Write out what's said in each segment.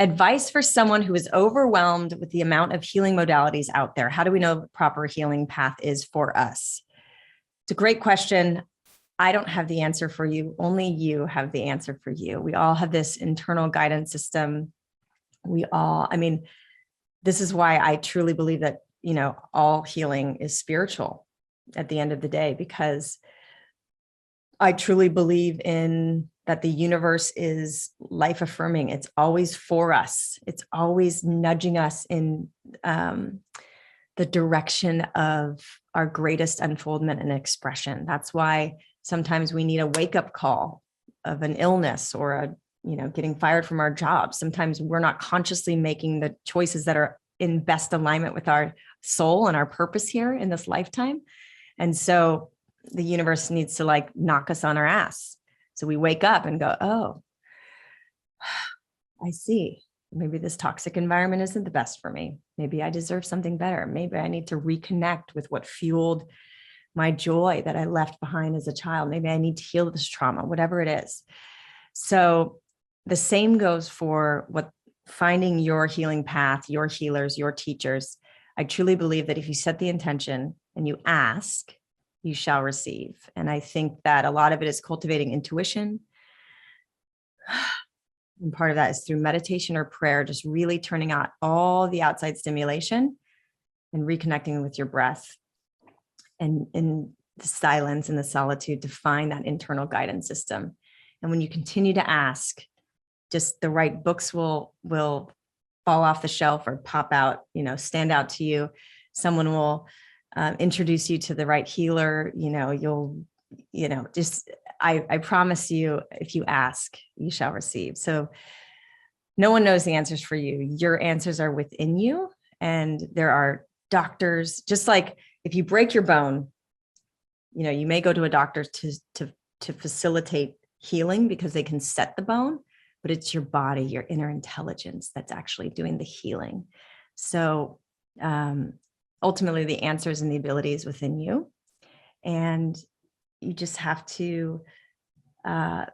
Advice for someone who is overwhelmed with the amount of healing modalities out there. How do we know the proper healing path is for us? It's a great question. I don't have the answer for you. Only you have the answer for you. We all have this internal guidance system. This is why I truly believe that, all healing is spiritual at the end of the day, because I truly believe in that the universe is life affirming. It's always for us. It's always nudging us in the direction of our greatest unfoldment and expression. That's why sometimes we need a wake-up call of an illness or getting fired from our job. Sometimes we're not consciously making the choices that are in best alignment with our soul and our purpose here in this lifetime. And so the universe needs to knock us on our ass. So we wake up and go, oh, I see. Maybe this toxic environment isn't the best for me. Maybe I deserve something better. Maybe I need to reconnect with what fueled my joy that I left behind as a child. Maybe I need to heal this trauma, whatever it is. So the same goes for finding your healing path, your healers, your teachers. I truly believe that if you set the intention and you ask, you shall receive. And I think that a lot of it is cultivating intuition. And part of that is through meditation or prayer, just really turning out all the outside stimulation and reconnecting with your breath and in the silence and the solitude to find that internal guidance system. And when you continue to ask, just the right books will fall off the shelf or pop out, stand out to you. Someone will introduce you to the right healer. I promise you, if you ask, you shall receive. So no one knows the answers for you. Your answers are within you. And there are doctors, just like if you break your bone, you may go to a doctor to facilitate healing because they can set the bone, but it's your body, your inner intelligence that's actually doing the healing. So ultimately the answers and the abilities within you. And you just have to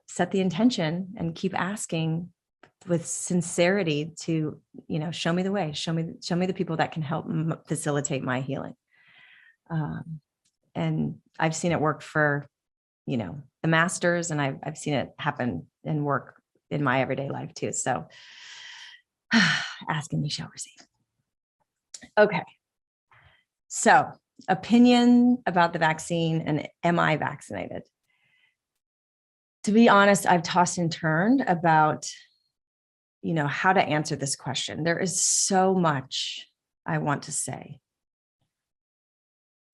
set the intention and keep asking with sincerity to, show me the way, show me the people that can help facilitate my healing. And I've seen it work for, the masters, and I've seen it happen and work in my everyday life too. So ask and you shall receive. Okay. So opinion about the vaccine and am I vaccinated? To be honest, I've tossed and turned about, how to answer this question. There is so much I want to say,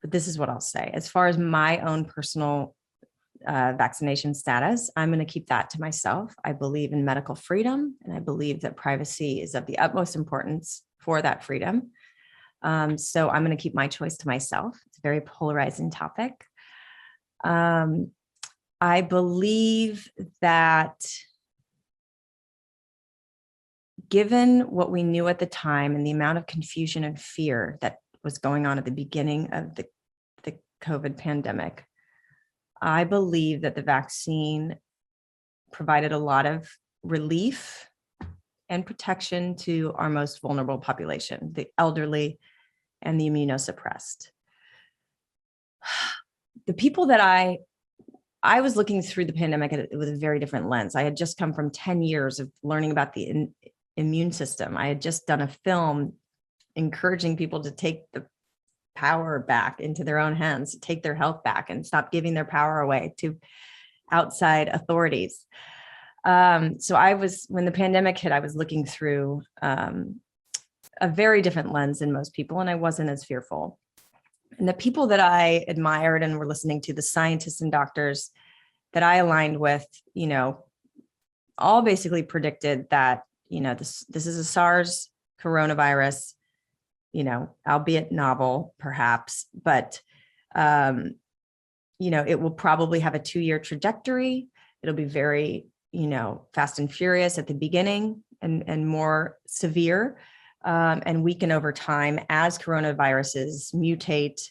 but this is what I'll say. As far as my own personal vaccination status, I'm going to keep that to myself. I believe in medical freedom, and I believe that privacy is of the utmost importance for that freedom. So I'm going to keep my choice to myself. It's a very polarizing topic. I believe that given what we knew at the time and the amount of confusion and fear that was going on at the beginning of the COVID pandemic, I believe that the vaccine provided a lot of relief and protection to our most vulnerable population, the elderly and the immunosuppressed. The people that I was looking through the pandemic with a very different lens. I had just come from 10 years of learning about the immune system. I had just done a film encouraging people to take the power back into their own hands, to take their health back and stop giving their power away to outside authorities. So when the pandemic hit, I was looking through a very different lens than most people, and I wasn't as fearful. And the people that I admired and were listening to, the scientists and doctors that I aligned with, all basically predicted that, this is a SARS coronavirus, albeit novel perhaps, but, it will probably have a 2-year trajectory. It'll be very, fast and furious at the beginning and more severe. And weaken over time as coronaviruses mutate,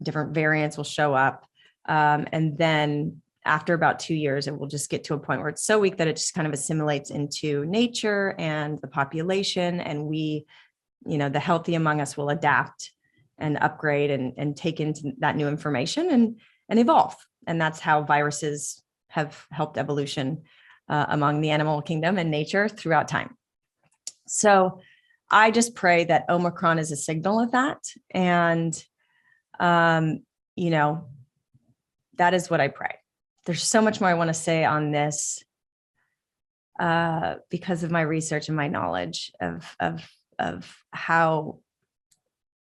different variants will show up. And then after about 2 years, it will just get to a point where it's so weak that it just kind of assimilates into nature and the population. And we, the healthy among us will adapt and upgrade and take into that new information and evolve. And that's how viruses have helped evolution among the animal kingdom and nature throughout time. So I just pray that Omicron is a signal of that. And, that is what I pray. There's so much more I want to say on this because of my research and my knowledge of how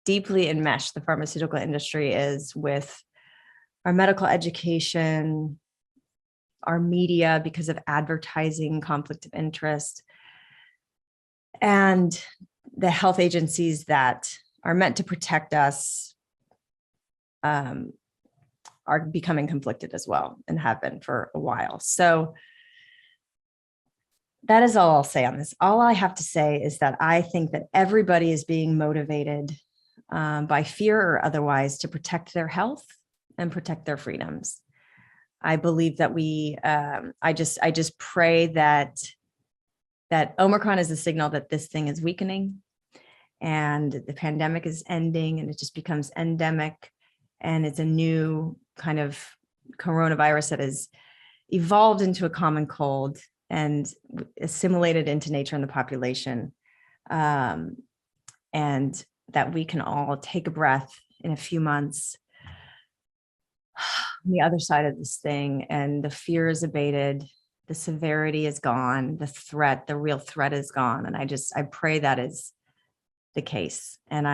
deeply enmeshed the pharmaceutical industry is with our medical education, our media because of advertising, conflict of interest, and the health agencies that are meant to protect us are becoming conflicted as well and have been for a while. So that is all I'll say on this. All I have to say is that I think that everybody is being motivated by fear or otherwise to protect their health and protect their freedoms. I believe that I just pray that Omicron is a signal that this thing is weakening and the pandemic is ending and it just becomes endemic. And it's a new kind of coronavirus that has evolved into a common cold and assimilated into nature and the population. And that we can all take a breath in a few months on the other side of this thing, and the fear is abated, the severity is gone, the real threat is gone. And I pray that is the case. And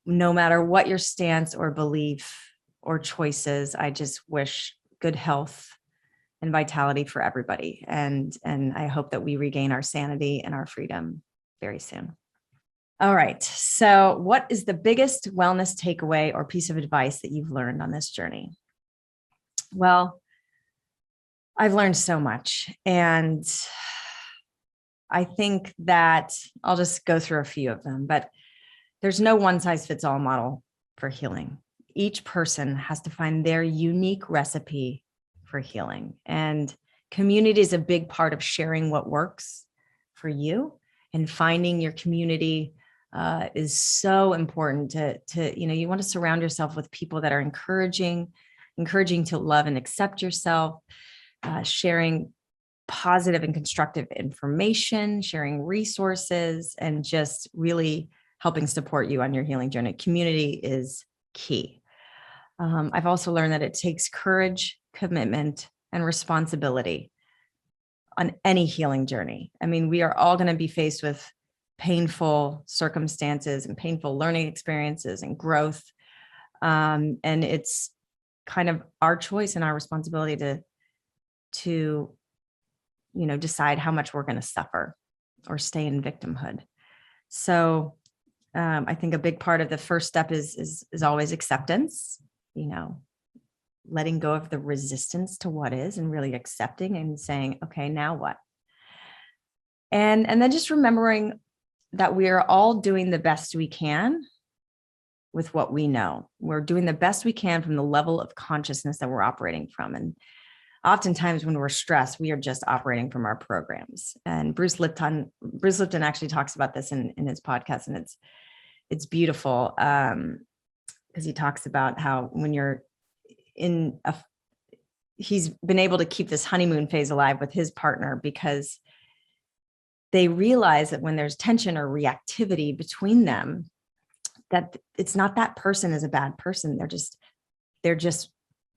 no matter what your stance or belief or choices, I just wish good health and vitality for everybody. And I hope that we regain our sanity and our freedom very soon. All right. So what is the biggest wellness takeaway or piece of advice that you've learned on this journey? Well, I've learned so much. And I think that I'll just go through a few of them, but there's no one size fits all model for healing. Each person has to find their unique recipe for healing. And community is a big part of sharing what works for you, and finding your community is so important to you want to surround yourself with people that are encouraging to love and accept yourself, sharing positive and constructive information, sharing resources, and just really helping support you on your healing journey. Community is key. I've also learned that it takes courage, commitment, and responsibility on any healing journey. I mean, we are all going to be faced with painful circumstances and painful learning experiences and growth. And it's kind of our choice and our responsibility to decide how much we're going to suffer or stay in victimhood. So I think a big part of the first step is always acceptance, letting go of the resistance to what is and really accepting and saying, okay, now what? And then just remembering that we are all doing the best we can with what we know. We're doing the best we can from the level of consciousness that we're operating from. And oftentimes when we're stressed, we are just operating from our programs. And Bruce Lipton actually talks about this in his podcast, and it's beautiful because he talks about how when you're he's been able to keep this honeymoon phase alive with his partner because they realize that when there's tension or reactivity between them, that it's not that person is a bad person. They're just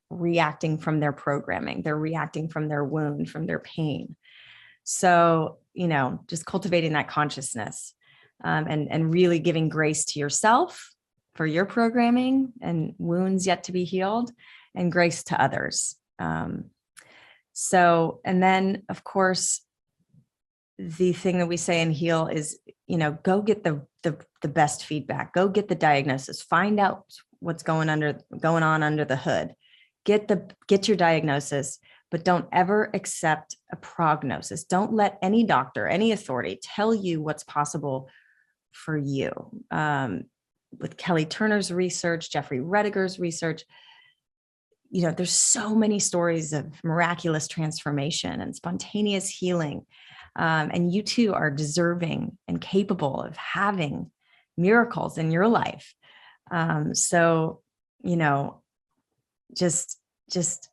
reacting from their programming. They're reacting from their wound, from their pain. So, just cultivating that consciousness and really giving grace to yourself for your programming and wounds yet to be healed, and grace to others. And then of course, the thing that we say in Heal is, go get the best feedback, go get the diagnosis, find out what's going on under the hood, get your diagnosis, but don't ever accept a prognosis. Don't let any doctor, any authority tell you what's possible for you. With Kelly Turner's research, Jeffrey Rediger's research, there's so many stories of miraculous transformation and spontaneous healing. And you too are deserving and capable of having miracles in your life. So, just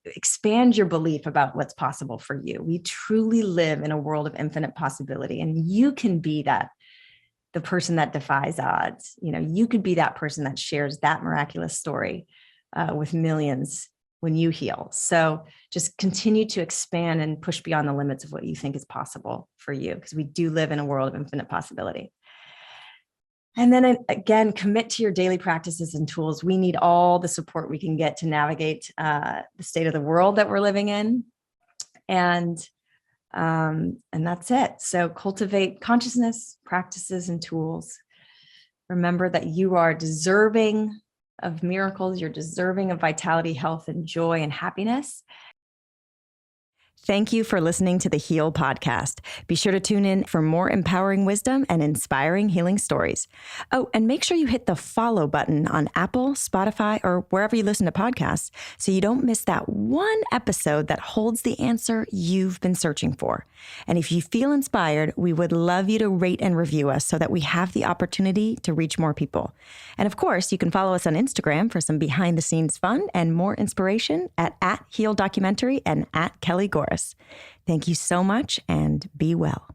expand your belief about what's possible for you. We truly live in a world of infinite possibility, and you can be the person that defies odds. You could be that person that shares that miraculous story with millions when you heal. So just continue to expand and push beyond the limits of what you think is possible for you, because we do live in a world of infinite possibility. And then again, commit to your daily practices and tools. We need all the support we can get to navigate the state of the world that we're living in. And that's it. So cultivate consciousness, practices, and tools. Remember that you are deserving of miracles. You're deserving of vitality, health, and joy and happiness. Thank you for listening to the Heal Podcast. Be sure to tune in for more empowering wisdom and inspiring healing stories. Oh, and make sure you hit the follow button on Apple, Spotify, or wherever you listen to podcasts so you don't miss that one episode that holds the answer you've been searching for. And if you feel inspired, we would love you to rate and review us so that we have the opportunity to reach more people. And of course, you can follow us on Instagram for some behind-the-scenes fun and more inspiration at @HealDocumentary and @Kelly Gores. Thank you so much, and be well.